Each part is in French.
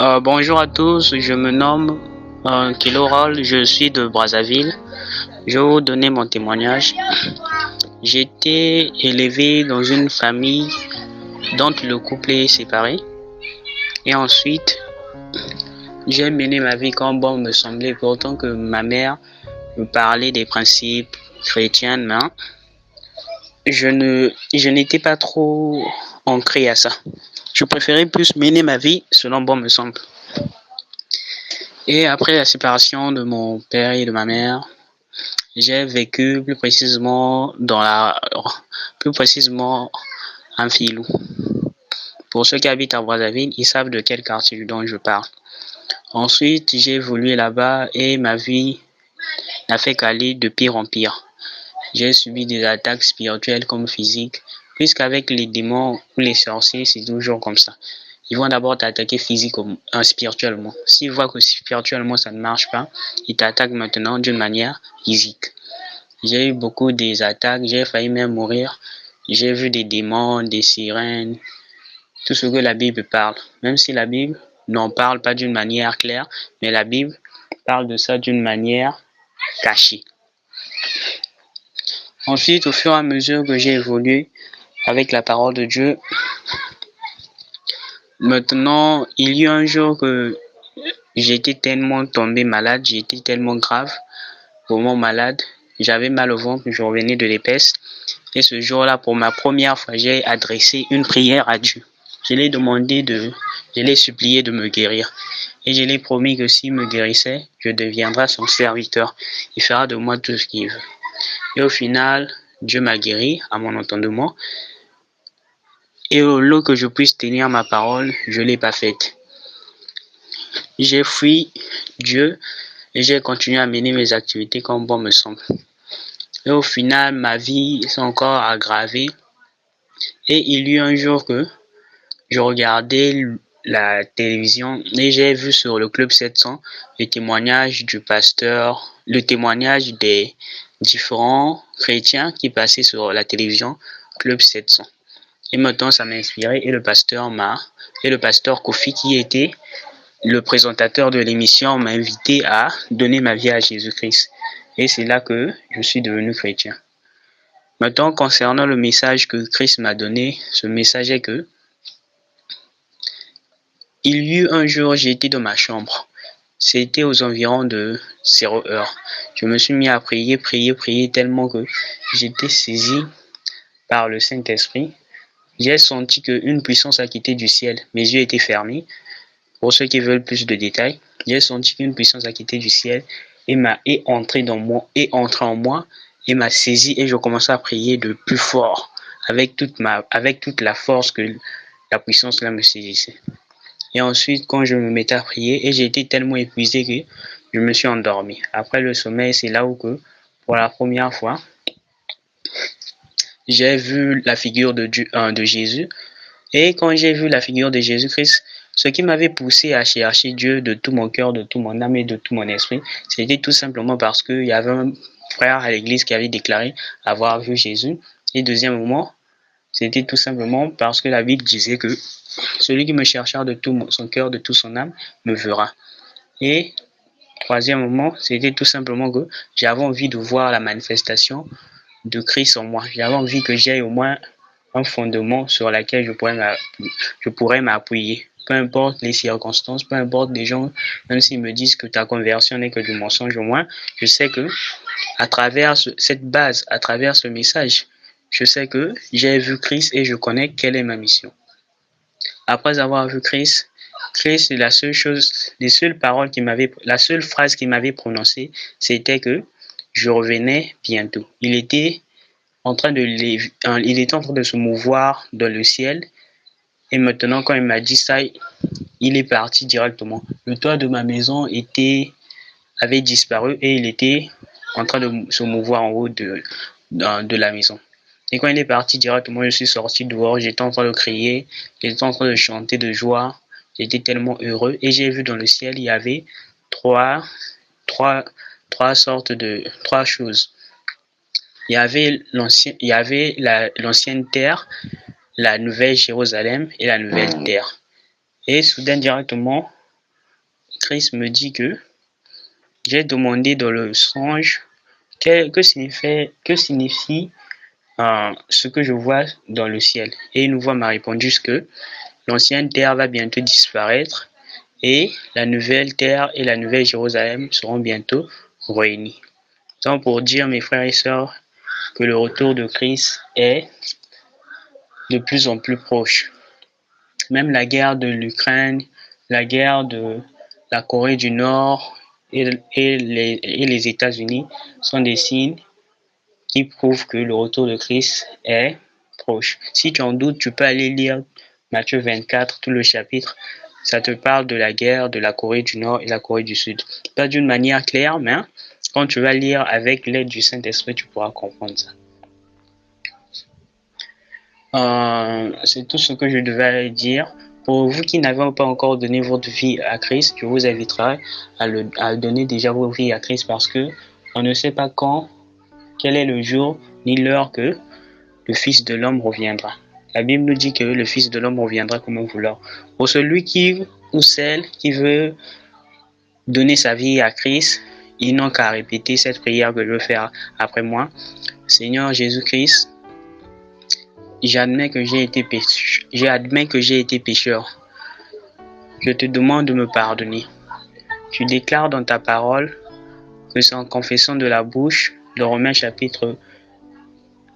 Bonjour à tous, je me nomme Kilorol, je suis de Brazzaville. Je vais vous donner mon témoignage. J'ai été élevé dans une famille dont le couple est séparé. Et ensuite, j'ai mené ma vie comme bon me semblait, pourtant que ma mère me parlait des principes chrétiens, mais je n'étais pas trop ancré à ça. Je préférais plus mener ma vie selon bon me semble. Et après la séparation de mon père et de ma mère, j'ai vécu plus précisément en Filou. Pour ceux qui habitent à Brazzaville, ils savent de quel quartier dont je parle. Ensuite, j'ai évolué là-bas et ma vie n'a fait qu'aller de pire en pire. J'ai subi des attaques spirituelles comme physiques, puisqu'avec les démons ou les sorciers, c'est toujours comme ça. Ils vont d'abord t'attaquer spirituellement. S'ils voient que spirituellement ça ne marche pas, ils t'attaquent maintenant d'une manière physique. J'ai eu beaucoup des attaques, j'ai failli même mourir. J'ai vu des démons, des sirènes, tout ce que la Bible parle. Même si la Bible n'en parle pas d'une manière claire, mais la Bible parle de ça d'une manière cachée. Ensuite, au fur et à mesure que j'ai évolué avec la parole de Dieu, maintenant, il y a un jour que j'étais tellement tombé malade, j'étais tellement grave, vraiment malade. J'avais mal au ventre, je revenais de l'épaisse. Et ce jour-là, pour ma première fois, j'ai adressé une prière à Dieu. Je l'ai supplié de me guérir. Et je l'ai promis que s'il me guérissait, je deviendrai son serviteur. Il fera de moi tout ce qu'il veut. Et au final, Dieu m'a guéri à mon entendement. Et au lieu que je puisse tenir ma parole, je ne l'ai pas faite. J'ai fui Dieu et j'ai continué à mener mes activités comme bon me semble. Et au final, ma vie s'est encore aggravée. Et il y a eu un jour que je regardais la télévision et j'ai vu sur le Club 700 le témoignage du pasteur, le témoignage des différents chrétiens qui passaient sur la télévision Club 700. Et maintenant, ça m'a inspiré et le pasteur Kofi qui était le présentateur de l'émission m'a invité à donner ma vie à Jésus-Christ. Et c'est là que je suis devenu chrétien. Maintenant, concernant le message que Christ m'a donné, ce message est que il y eut un jour, j'étais dans ma chambre. C'était aux environs de 0h. Je me suis mis à prier tellement que j'étais saisi par le Saint-Esprit. J'ai senti qu'une puissance a quitté du ciel. Mes yeux étaient fermés. Pour ceux qui veulent plus de détails, j'ai senti qu'une puissance a quitté du ciel et entré en moi et m'a saisi et je commençais à prier de plus fort avec toute la force que la puissance là me saisissait. Et ensuite, quand je me mettais à prier, et j'ai été tellement épuisé que je me suis endormi. Après le sommeil, c'est là où que, pour la première fois, j'ai vu la figure de Jésus. Et quand j'ai vu la figure de Jésus-Christ, ce qui m'avait poussé à chercher Dieu de tout mon cœur, de tout mon âme et de tout mon esprit, c'était tout simplement parce qu'il y avait un frère à l'église qui avait déclaré avoir vu Jésus. Et deuxièmement, c'était tout simplement parce que la Bible disait que celui qui me cherchera de tout son cœur, de toute son âme, me verra. Et troisièmement, c'était tout simplement que j'avais envie de voir la manifestation de Christ en moi. J'avais envie que j'aie au moins un fondement sur lequel je pourrais m'appuyer. Peu importe les circonstances, peu importe les gens, même s'ils me disent que ta conversion n'est que du mensonge, au moins, je sais que à travers cette base, à travers ce message, je sais que j'ai vu Christ et je connais quelle est ma mission. Après avoir vu Christ, c'est la seule phrase qu'il m'avait prononcée, c'était que je revenais bientôt. Il était en train de se mouvoir dans le ciel. Et maintenant, quand il m'a dit ça, il est parti directement. Le toit de ma maison avait disparu et il était en train de se mouvoir en haut de la maison. Et quand il est parti directement, je suis sorti dehors, j'étais en train de crier, j'étais en train de chanter de joie, j'étais tellement heureux. Et j'ai vu dans le ciel, il y avait trois choses. Il y avait l'ancienne terre, la nouvelle Jérusalem et la nouvelle terre. Et soudain, directement, Christ me dit que j'ai demandé dans le songe que signifie ce que je vois dans le ciel. Et une voix m'a répondu que l'ancienne terre va bientôt disparaître et la nouvelle terre et la nouvelle Jérusalem seront bientôt réunies. Donc pour dire, mes frères et sœurs, que le retour de Christ est de plus en plus proche. Même la guerre de l'Ukraine, la guerre de la Corée du Nord et les États-Unis sont des signes qui prouvent que le retour de Christ est proche. Si tu en doutes, tu peux aller lire Matthieu 24, tout le chapitre. Ça te parle de la guerre de la Corée du Nord et la Corée du Sud. Pas d'une manière claire, mais quand tu vas lire avec l'aide du Saint-Esprit, tu pourras comprendre ça. C'est tout ce que je devais dire. Pour vous qui n'avez pas encore donné votre vie à Christ, je vous inviterai à donner déjà votre vie à Christ parce que on ne sait pas quand, quel est le jour ni l'heure que le Fils de l'homme reviendra. La Bible nous dit que le Fils de l'homme reviendra comme un voleur. Pour celui qui ou celle qui veut donner sa vie à Christ, ils n'ont qu'à répéter cette prière que je vais faire après moi. Seigneur Jésus-Christ, j'admets que j'ai été pécheur. Je te demande de me pardonner. Tu déclares dans ta parole que c'est en confessant de la bouche, de Romains chapitre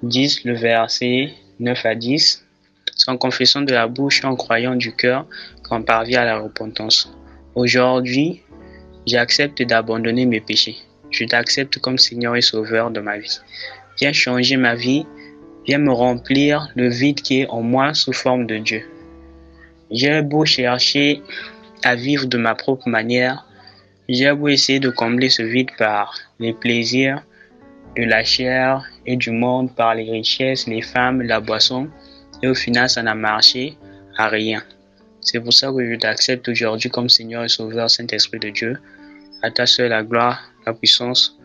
10, le verset 9 à 10, c'est en confessant de la bouche et en croyant du cœur qu'on parvient à la repentance. Aujourd'hui, j'accepte d'abandonner mes péchés. Je t'accepte comme Seigneur et Sauveur de ma vie. Viens changer ma vie. Viens me remplir le vide qui est en moi sous forme de Dieu. J'ai beau chercher à vivre de ma propre manière, j'ai beau essayer de combler ce vide par les plaisirs de la chair et du monde, par les richesses, les femmes, la boisson, et au final ça n'a marché à rien. C'est pour ça que je t'accepte aujourd'hui comme Seigneur et Sauveur, Saint-Esprit de Dieu. À ta seule la gloire, la puissance,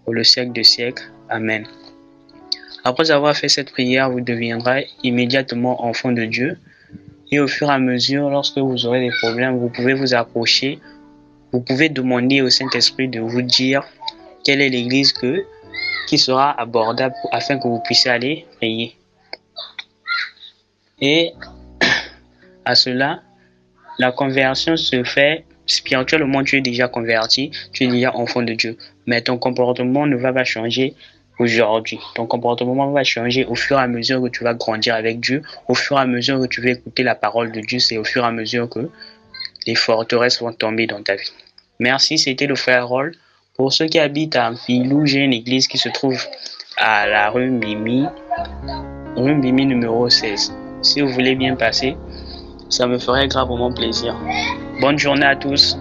pour le siècle des siècles. Amen. Après avoir fait cette prière, vous deviendrez immédiatement enfant de Dieu. Et au fur et à mesure, lorsque vous aurez des problèmes, vous pouvez vous approcher. Vous pouvez demander au Saint-Esprit de vous dire quelle est l'église qui sera abordable afin que vous puissiez aller prier. Et à cela, la conversion se fait spirituellement. Tu es déjà converti, tu es déjà enfant de Dieu. Mais ton comportement ne va pas changer aujourd'hui. Ton comportement va changer au fur et à mesure que tu vas grandir avec Dieu, au fur et à mesure que tu vas écouter la parole de Dieu, c'est au fur et à mesure que les forteresses vont tomber dans ta vie. Merci, c'était le frère Roll. Pour ceux qui habitent à Vilou, j'ai une église qui se trouve à la rue Mimi numéro 16. Si vous voulez bien passer, ça me ferait gravement plaisir. Bonne journée à tous.